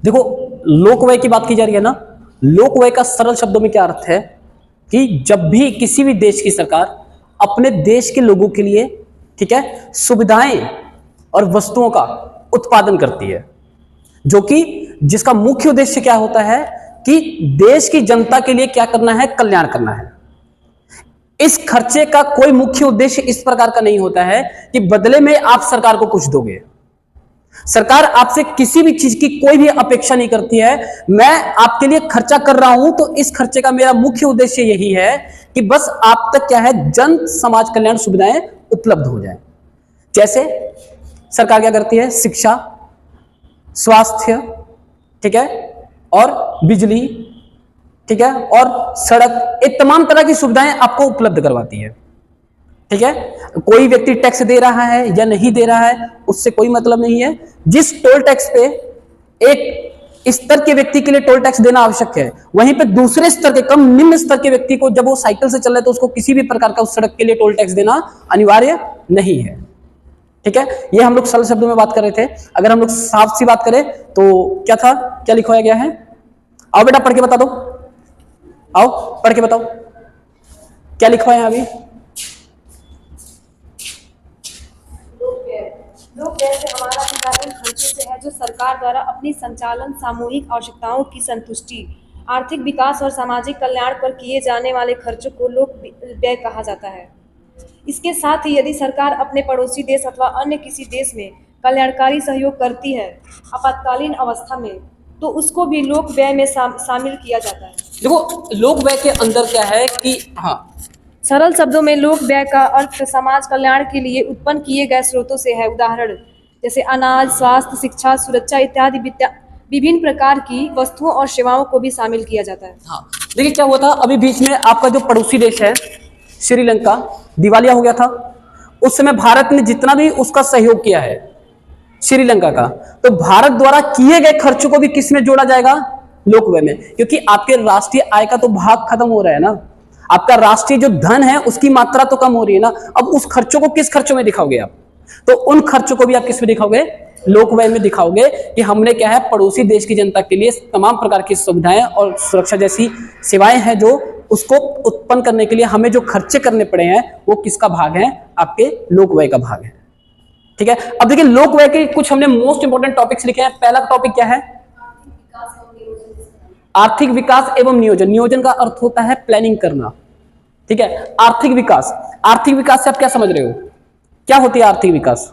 देखो, लोक व्यय की बात की जा रही है ना। लोक व्यय का सरल शब्दों में क्या अर्थ है कि जब भी किसी भी देश की सरकार अपने देश के लोगों के लिए, ठीक है, सुविधाएं और वस्तुओं का उत्पादन करती है, जो कि जिसका मुख्य उद्देश्य क्या होता है कि देश की जनता के लिए क्या करना है, कल्याण करना है। इस खर्चे का कोई मुख्य उद्देश्य इस प्रकार का नहीं होता है कि बदले में आप सरकार को कुछ दोगे। सरकार आपसे किसी भी चीज की कोई भी अपेक्षा नहीं करती है। मैं आपके लिए खर्चा कर रहा हूं तो इस खर्चे का मेरा मुख्य उद्देश्य यही है कि बस आप तक क्या है, जन समाज कल्याण सुविधाएं उपलब्ध हो जाए। जैसे सरकार क्या करती है, शिक्षा, स्वास्थ्य, ठीक है, और बिजली, ठीक है, और सड़क, एक तमाम तरह की सुविधाएं आपको उपलब्ध करवाती है। ठीक है, कोई व्यक्ति टैक्स दे रहा है या नहीं दे रहा है उससे कोई मतलब नहीं है। जिस टोल टैक्स पे एक स्तर के व्यक्ति के लिए टोल टैक्स देना आवश्यक है, वहीं पे दूसरे स्तर के, कम निम्न स्तर के व्यक्ति को, जब वो साइकिल से चल रहा है तो उसको किसी भी प्रकार का उस सड़क के लिए टोल टैक्स देना अनिवार्य नहीं है। ठीक है, ये हम लोग सरल शब्दों में बात कर रहे थे। अगर हम लोग साफ सी बात करें तो क्या था, क्या लिखवाया गया है? आओ बेटा पढ़ के बता दो, आओ पढ़ के बताओ क्या लिखवाया है अभी। लोक व्यय से हमारा विभाजन खर्चों से है, जो सरकार द्वारा अपनी संचालन, सामूहिक आवश्यकताओं की संतुष्टि, आर्थिक विकास और सामाजिक कल्याण पर किए जाने वाले खर्चों को लोक व्यय कहा जाता है। इसके साथ ही यदि सरकार अपने पड़ोसी देश अथवा अन्य किसी देश में कल्याणकारी सहयोग करती है आपातकालीन अवस्था में, तो उसको भी लोक व्यय में शामिल किया जाता है। देखो, लोक व्यय के अंदर क्या है कि हाँ, सरल शब्दों में लोक व्यय का अर्थ समाज कल्याण के लिए उत्पन्न किए गए स्रोतों से है। उदाहरण जैसे अनाज, स्वास्थ्य, शिक्षा, सुरक्षा इत्यादि विभिन्न प्रकार की वस्तुओं और सेवाओं को भी शामिल किया जाता है। हाँ, देखिए क्या हुआ था अभी बीच में, आपका जो पड़ोसी देश है श्रीलंका, दिवालिया हो गया था। उस समय भारत ने जितना भी उसका सहयोग किया है श्रीलंका का, तो भारत द्वारा किए गए खर्चों को भी किस में जोड़ा जाएगा? लोक व्यय में, क्योंकि आपके राष्ट्रीय आय का तो भाग खत्म हो रहा है ना, आपका राष्ट्रीय जो धन है उसकी मात्रा तो कम हो रही है ना। अब उस खर्चों को किस खर्चों में दिखाओगे आप? तो उन खर्चों को भी आप किस में दिखाओगे? लोक व्यय में दिखाओगे कि हमने क्या है, पड़ोसी देश की जनता के लिए तमाम प्रकार की सुविधाएं और सुरक्षा जैसी सेवाएं हैं, जो उसको उत्पन्न करने के लिए हमें जो खर्चे करने पड़े हैं वो किसका भाग है? आपके लोक व्यय का भाग है। ठीक है, अब देखिए लोक व्यय के कुछ हमने मोस्ट इंपोर्टेंट टॉपिक्स लिखे हैं। पहला टॉपिक क्या है? आर्थिक विकास एवं नियोजन। नियोजन का अर्थ होता है प्लानिंग करना। ठीक है, आर्थिक विकास, आर्थिक विकास से आप क्या समझ रहे हो? क्या होती है आर्थिक विकास?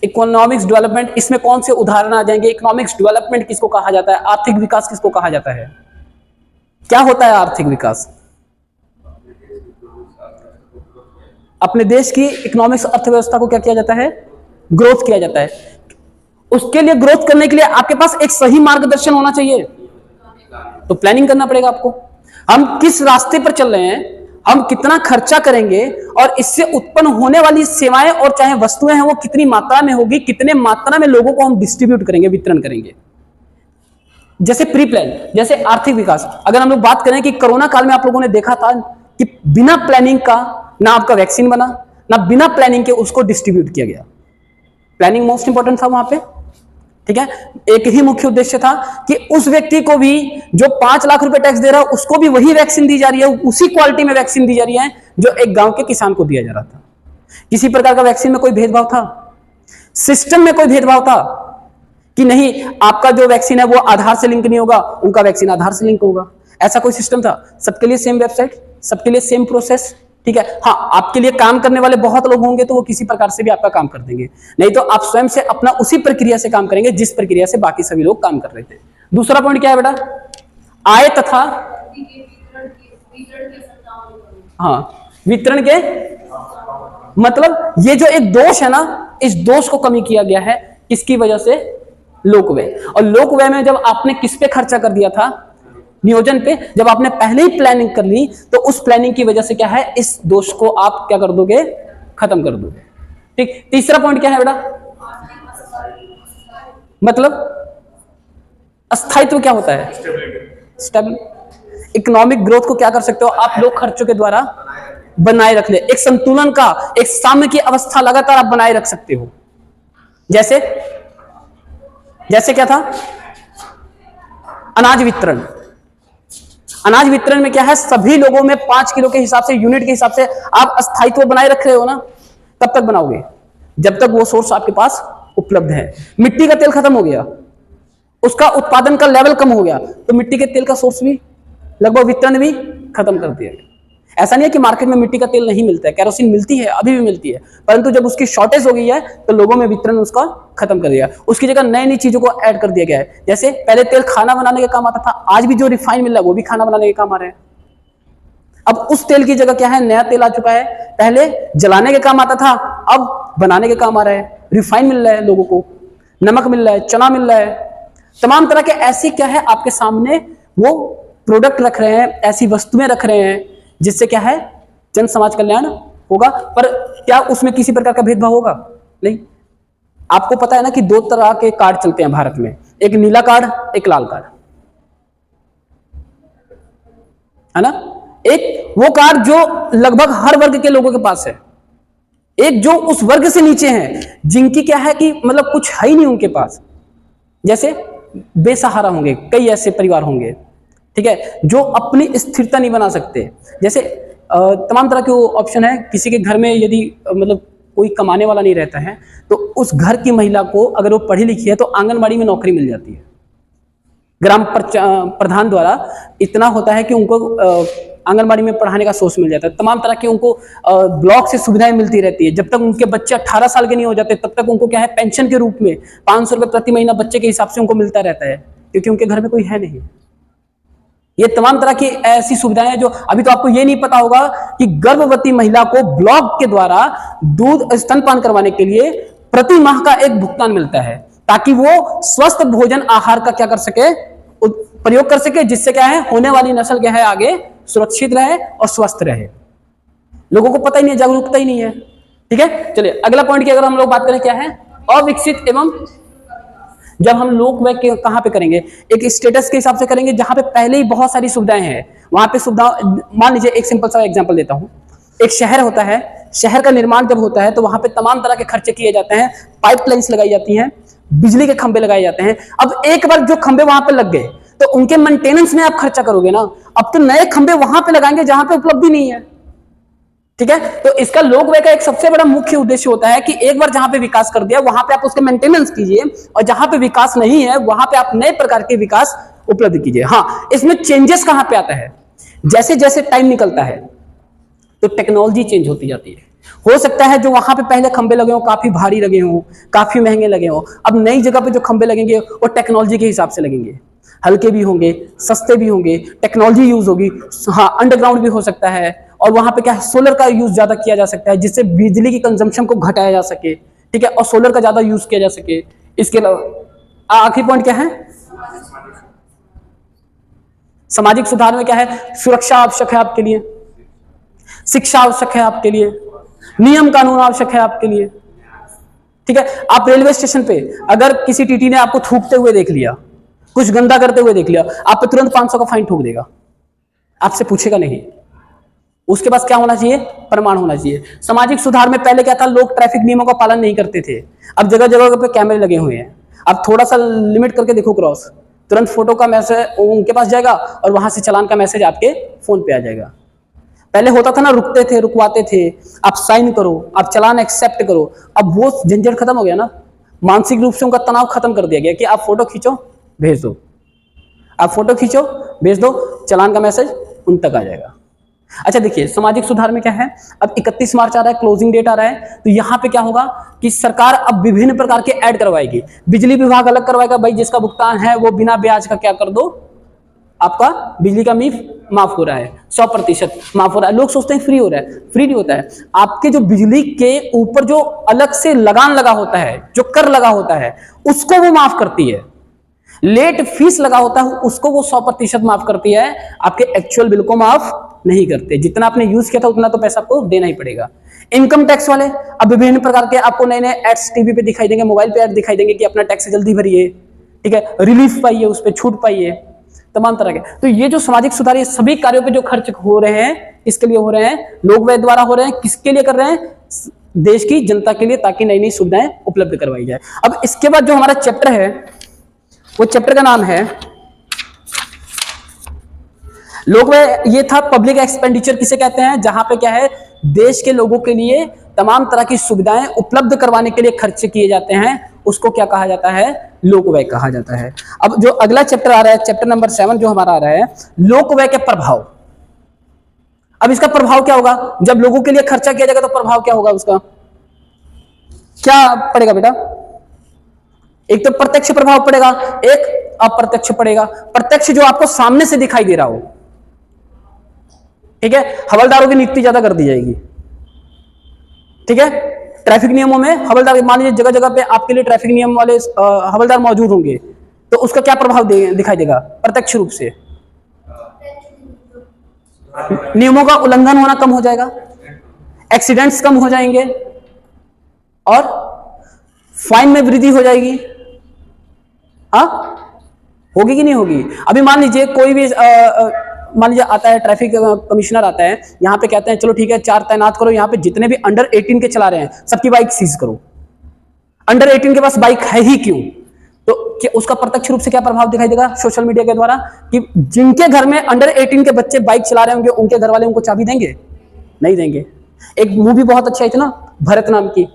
Economics development. इसमें कौन से उदाहरण आ जाएंगे? इकोनॉमिक्स डेवलपमेंट किसको कहा जाता है? आर्थिक विकास किसको कहा जाता है? क्या होता है आर्थिक विकास? अपने देश की इकोनॉमिक्स, अर्थव्यवस्था को क्या किया जाता है? ग्रोथ किया जाता है। उसके लिए, ग्रोथ करने के लिए आपके पास एक सही मार्गदर्शन होना चाहिए, तो प्लानिंग करना पड़ेगा आपको। हम किस रास्ते पर चल रहे हैं, हम कितना खर्चा करेंगे, और इससे उत्पन्न होने वाली सेवाएं और चाहे वस्तुएं हैं वो कितनी मात्रा में होगी, कितने मात्रा में लोगों को हम डिस्ट्रीब्यूट करेंगे, वितरण करेंगे। जैसे प्री प्लान, जैसे आर्थिक विकास। अगर हम लोग बात करें कि कोरोना काल में आप लोगों ने देखा था कि बिना प्लानिंग का ना आपका वैक्सीन बना, ना बिना प्लानिंग के उसको डिस्ट्रीब्यूट किया गया। प्लानिंग मोस्ट इंपॉर्टेंट था वहां पे। ठीक है, एक ही मुख्य उद्देश्य था कि उस व्यक्ति को भी जो 5 लाख रुपए टैक्स दे रहा है उसको भी वही वैक्सीन दी जा रही है, उसी क्वालिटी में वैक्सीन दी जा रही है जो एक गांव के किसान को दिया जा रहा था। किसी प्रकार का वैक्सीन में कोई भेदभाव था? सिस्टम में कोई भेदभाव था कि नहीं, आपका जो वैक्सीन है वो आधार से लिंक नहीं होगा, उनका वैक्सीन आधार से लिंक होगा? ऐसा कोई सिस्टम था? सबके लिए सेम वेबसाइट, सबके लिए सेम प्रोसेस। ठीक है, हाँ, आपके लिए काम करने वाले बहुत लोग होंगे तो वो किसी प्रकार से भी आपका काम कर देंगे, नहीं तो आप स्वयं से अपना उसी प्रक्रिया से काम करेंगे जिस प्रक्रिया से बाकी सभी लोग काम कर रहे थे। दूसरा पॉइंट क्या है बेटा? आय तथा हाँ, वितरण के, मतलब ये जो एक दोष है ना, इस दोष को कमी किया गया है। इसकी वजह से लोक व्यय। और लोक व्यय में जब आपने किस पे खर्चा कर दिया था? नियोजन पे। जब आपने पहले ही प्लानिंग कर ली तो उस प्लानिंग की वजह से क्या है, इस दोष को आप क्या कर दोगे? खत्म कर दोगे। ठीक, तीसरा पॉइंट क्या है बेटा? मतलब अस्थायित्व क्या होता है? स्टेबिलिटी। इकोनॉमिक ग्रोथ को क्या कर सकते हो आप लोग? खर्चों के द्वारा बनाए रख ले। एक संतुलन का, एक साम्य की अवस्था लगातार आप बनाए रख सकते हो। जैसे जैसे क्या था, अनाज वितरण। अनाज वितरण में क्या है, सभी लोगों में 5 किलो के हिसाब से, यूनिट के हिसाब से आप स्थायित्व बनाए रख रहे हो ना, तब तक बनाओगे जब तक वो सोर्स आपके पास उपलब्ध है। मिट्टी का तेल खत्म हो गया, उसका उत्पादन का लेवल कम हो गया, तो मिट्टी के तेल का सोर्स भी लगभग, वितरण भी खत्म कर दिया। ऐसा नहीं है कि मार्केट में मिट्टी का तेल नहीं मिलता है, केरोसिन मिलती है, अभी भी मिलती है, परंतु जब उसकी शॉर्टेज हो गई है तो लोगों में वितरण उसका खत्म कर दिया, उसकी जगह नई नई चीजों को ऐड कर दिया गया है। जैसे पहले तेल खाना बनाने के काम आता था, आज भी जो रिफाइन मिल रहा है वो भी खाना बनाने के काम आ रहे हैं। अब उस तेल की जगह क्या है, नया तेल आ चुका है, पहले जलाने के काम आता था, अब बनाने के काम आ रहा है। रिफाइन मिल रहा है लोगों को, नमक मिल रहा है, चना मिल रहा है, तमाम तरह के ऐसी क्या है आपके सामने वो प्रोडक्ट रख रहे हैं, ऐसी वस्तुएं रख रहे हैं जिससे क्या है जन समाज कल्याण होगा। पर क्या उसमें किसी प्रकार का भेदभाव होगा? नहीं। आपको पता है ना कि 2 तरह के कार्ड चलते हैं भारत में, एक नीला कार्ड, एक लाल कार्ड, है ना। एक वो कार्ड जो लगभग हर वर्ग के लोगों के पास है, एक जो उस वर्ग से नीचे हैं, जिनकी क्या है कि मतलब कुछ है ही नहीं उनके पास, जैसे बेसहारा होंगे, कई ऐसे परिवार होंगे, ठीक है, जो अपनी स्थिरता नहीं बना सकते। जैसे तमाम तरह के ऑप्शन है, किसी के घर में यदि मतलब कोई कमाने वाला नहीं रहता है तो उस घर की महिला को अगर वो पढ़ी लिखी है तो आंगनबाड़ी में नौकरी मिल जाती है। ग्राम प्रधान द्वारा इतना होता है कि उनको आंगनबाड़ी में पढ़ाने का सोर्स मिल जाता है, तमाम तरह की उनको ब्लॉक से सुविधाएं मिलती रहती है। जब तक उनके बच्चे 18 साल के नहीं हो जाते तब तक उनको क्या है पेंशन के रूप में 500 रुपए प्रति महीना बच्चे के हिसाब से उनको मिलता रहता है, क्योंकि उनके घर में कोई है नहीं। ये तमाम तरह की ऐसी सुविधाएं जो अभी तो आपको ये नहीं पता होगा कि गर्भवती महिला को ब्लॉक के द्वारा दूध स्तनपान करवाने के लिए प्रति माह का एक भुगतान मिलता है, ताकि वो स्वस्थ भोजन आहार का क्या कर सके, प्रयोग कर सके, जिससे क्या है होने वाली नस्ल क्या है आगे सुरक्षित रहे और स्वस्थ रहे। लोगों को पता ही नहीं है, जागरूकता ही नहीं है। ठीक है, चलिए अगला पॉइंट की अगर हम लोग बात करें, क्या है अविकसित एवं, जब हम लोक व्यय कहां पे करेंगे, एक स्टेटस के हिसाब से करेंगे जहां पे पहले ही बहुत सारी सुविधाएं हैं, वहां पे सुविधा, मान लीजिए एक सिंपल सा एग्जांपल देता हूं, एक शहर होता है, शहर का निर्माण जब होता है तो वहां पे तमाम तरह के खर्चे किए जाते हैं, पाइपलाइंस लगाई जाती हैं, बिजली के खंभे लगाए जाते हैं। अब एक बार जो खंभे वहां पे लग गए तो उनके मेंटेनेंस में आप खर्चा करोगे ना, अब तो नए खंभे वहां पे लगाएंगे जहां पे उपलब्धि नहीं है। ठीक है, तो इसका लोक व्यय का एक सबसे बड़ा मुख्य उद्देश्य होता है कि एक बार जहां पे विकास कर दिया वहां पे आप उसके मेंटेनेंस कीजिए, और जहां पे विकास नहीं है वहां पे आप नए प्रकार के विकास उपलब्ध कीजिए। हाँ, इसमें चेंजेस कहां पे आता है, जैसे जैसे टाइम निकलता है तो टेक्नोलॉजी चेंज होती जाती है। हो सकता है जो वहां पे पहले खंबे लगे हो काफी भारी लगे हो, काफी महंगे लगे हो, अब नई जगह पे जो खंबे लगेंगे वो टेक्नोलॉजी के हिसाब से लगेंगे, हल्के भी होंगे, सस्ते भी होंगे, टेक्नोलॉजी यूज होगी। हाँ, अंडरग्राउंड भी हो सकता है, और वहां पे क्या है सोलर का यूज ज्यादा किया जा सकता है, जिससे बिजली की कंजम्पशन को घटाया जा सके। ठीक है, और सोलर का ज्यादा यूज किया जा सके। इसके अलावा आखिरी पॉइंट क्या है, सामाजिक सुधार में क्या है, सुरक्षा आवश्यक है आपके लिए, शिक्षा आवश्यक है आपके लिए, नियम कानून आवश्यक है आपके लिए। ठीक है, आप रेलवे स्टेशन पे अगर किसी टीटी ने आपको थूकते हुए देख लिया, कुछ गंदा करते हुए देख लिया, आप पे तुरंत 500 का फाइन ठोक देगा, आपसे पूछेगा नहीं। उसके पास क्या होना चाहिए, प्रमाण होना चाहिए। सामाजिक सुधार में पहले क्या था, लोग ट्रैफिक नियमों का पालन नहीं करते थे, अब जगह जगह पे कैमरे लगे हुए हैं। अब थोड़ा सा लिमिट करके देखो क्रॉस, तुरंत फोटो का मैसेज उनके पास जाएगा और वहां से चालान का मैसेज आपके फोन पे आ जाएगा। पहले होता था ना, रुकते थे, रुकवाते थे, आप साइन करो, आप चालान एक्सेप्ट करो, अब वो झंझट खत्म हो गया ना। मानसिक रूप से उनका तनाव खत्म कर दिया गया कि आप फोटो खींचो भेज दो, आप फोटो खींचो भेज दो, चालान का मैसेज उन तक आ जाएगा। अच्छा देखिए, सामाजिक सुधार में क्या है, अब 31 मार्च आ रहा है, क्लोजिंग डेट आ रहा है, तो यहाँ पे क्या होगा कि सरकार अब विभिन्न प्रकार के ऐड करवाएगी। बिजली विभाग अलग करवाएगा, भाई जिसका भुगतान है वो बिना ब्याज का क्या कर दो, आपका बिजली का माफ हो रहा है, 100% माफ हो रहा है। लोग सोचते हैं फ्री हो रहा है, फ्री नहीं होता है। आपके जो बिजली के ऊपर जो अलग से लगान लगा होता है, जो कर लगा होता है, उसको वो माफ करती है। लेट फीस लगा होता है उसको वो 100% माफ करती है, आपके एक्चुअल बिल को माफ नहीं करते। जितना आपने यूज किया था उतना तो पैसा आपको देना ही पड़ेगा। इनकम टैक्स वाले अब विभिन्न प्रकार के आपको नए नए एड्स टीवी पे दिखाई देंगे, मोबाइल पे एड दिखाई देंगे कि अपना टैक्स जल्दी भरिए, ठीक है, रिलीफ पाइए, उस पर छूट पाइए, तमाम तरह के। तो ये जो सामाजिक सुधार, ये सभी कार्यों पे जो खर्च हो रहे हैं, किसके लिए हो रहे हैं, लोक व्यय द्वारा हो रहे हैं। किसके लिए कर रहे हैं, देश की जनता के लिए, ताकि नई नई सुविधाएं उपलब्ध करवाई जाए। अब इसके बाद जो हमारा चैप्टर है वो चैप्टर का नाम है लोक व्यय। ये था पब्लिक एक्सपेंडिचर किसे कहते हैं, जहां पे क्या है देश के लोगों के लिए तमाम तरह की सुविधाएं उपलब्ध करवाने के लिए खर्च किए जाते हैं, उसको क्या कहा जाता है, लोक व्यय कहा जाता है। अब जो अगला चैप्टर आ रहा है, चैप्टर नंबर 7 जो हमारा आ रहा है, लोक व्यय के प्रभाव। अब इसका प्रभाव क्या होगा, जब लोगों के लिए खर्चा किया जाएगा तो प्रभाव क्या होगा, उसका क्या पड़ेगा बेटा, एक तो प्रत्यक्ष प्रभाव पड़ेगा, एक अप्रत्यक्ष पड़ेगा। प्रत्यक्ष जो आपको सामने से दिखाई दे रहा हो, ठीक है, हवलदारों की नियुक्ति ज्यादा कर दी जाएगी, ठीक है, ट्रैफिक नियमों में हवलदार, मान लीजिए जगह जगह पे आपके लिए ट्रैफिक नियम वाले हवलदार मौजूद होंगे, तो उसका क्या प्रभाव दिखाई देगा, प्रत्यक्ष रूप से नियमों का उल्लंघन होना कम हो जाएगा, एक्सीडेंट्स कम हो जाएंगे और फाइन में वृद्धि हो जाएगी। हाँ, होगी कि नहीं होगी। अभी मान लीजिए कोई भी मान लीजिए आता है ट्रैफिक कमिश्नर आता है, यहाँ पे कहते हैं चलो ठीक है 4 तैनात करो, यहाँ पे जितने भी अंडर 18 के चला रहे हैं सबकी बाइक सीज करो। अंडर 18 के पास बाइक है ही क्यों, तो क्या उसका प्रत्यक्ष रूप से क्या प्रभाव दिखाई देगा सोशल मीडिया के द्वारा, कि जिनके घर में अंडर 18 के बच्चे बाइक चला रहे होंगे उनके घर वाले उनको चाबी देंगे, नहीं देंगे। एक मूवी बहुत अच्छा है ना, भरत नाम की,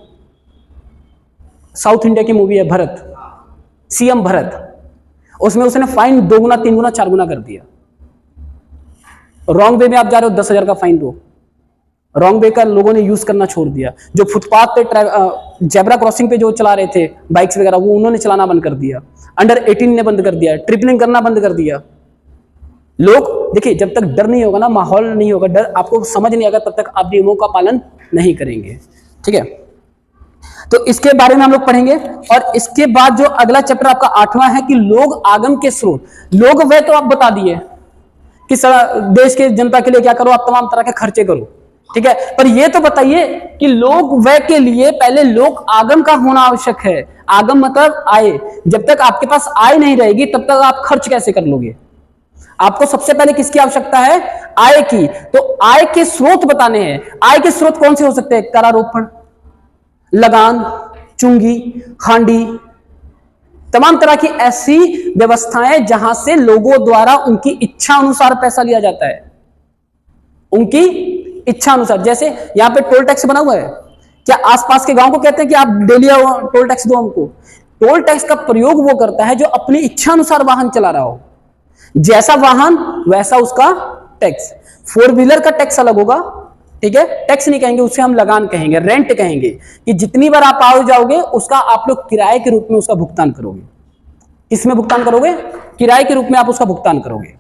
साउथ इंडिया की मूवी है भरत, सीएम भरत, उसमें उसने फाइन 2 गुना 3 गुना 4 गुना कर दिया। रॉन्ग वे में आप जा रहे हो 10,000 का फाइन दो, रॉन्ग वे का लोगों ने यूज करना छोड़ दिया। जो फुटपाथ पे जेब्रा क्रॉसिंग पे जो चला रहे थे बाइक्स वगैरह, वो उन्होंने चलाना बंद कर दिया, अंडर 18 ने बंद कर दिया, ट्रिपलिंग करना बंद कर दिया। लोग देखिए, जब तक डर नहीं होगा ना, माहौल नहीं होगा, डर आपको समझ नहीं आएगा, तब तक आप नियमों का पालन नहीं करेंगे, ठीक है। तो इसके बारे में हम लोग पढ़ेंगे। और इसके बाद जो अगला चैप्टर आपका 8वां है कि लोग आगम के स्रोत। लोग व्यय तो आप बता दिए कि देश के जनता के लिए क्या करो, आप तमाम तरह के खर्चे करो, ठीक है, पर ये तो बताइए कि लोग व्यय के लिए पहले लोक आगम का होना आवश्यक है। आगम मतलब आय। जब तक आपके पास आय नहीं रहेगी तब तक आप खर्च कैसे कर लोगे। आपको सबसे पहले किसकी आवश्यकता है, आय की। तो आय के स्रोत बताने हैं। आय के स्रोत कौन से हो सकते हैं, करारोपण, लगान, चुंगी, हांडी, तमाम तरह की ऐसी व्यवस्थाएं जहां से लोगों द्वारा उनकी इच्छा अनुसार पैसा लिया जाता है, उनकी इच्छा अनुसार। जैसे यहां पे टोल टैक्स बना हुआ है, क्या आसपास के गांव को कहते हैं कि आप डेली टोल टैक्स दो हमको। टोल टैक्स का प्रयोग वो करता है जो अपनी इच्छा अनुसार वाहन चला रहा हो, जैसा वाहन वैसा उसका टैक्स। 4 व्हीलर का टैक्स अलग होगा, ठीक है, टैक्स नहीं कहेंगे, उसे हम लगान कहेंगे, रेंट कहेंगे, कि जितनी बार आप आओ जाओगे उसका आप लोग किराए के रूप में उसका भुगतान करोगे। किसमें भुगतान करोगे, किराए के रूप में आप उसका भुगतान करोगे।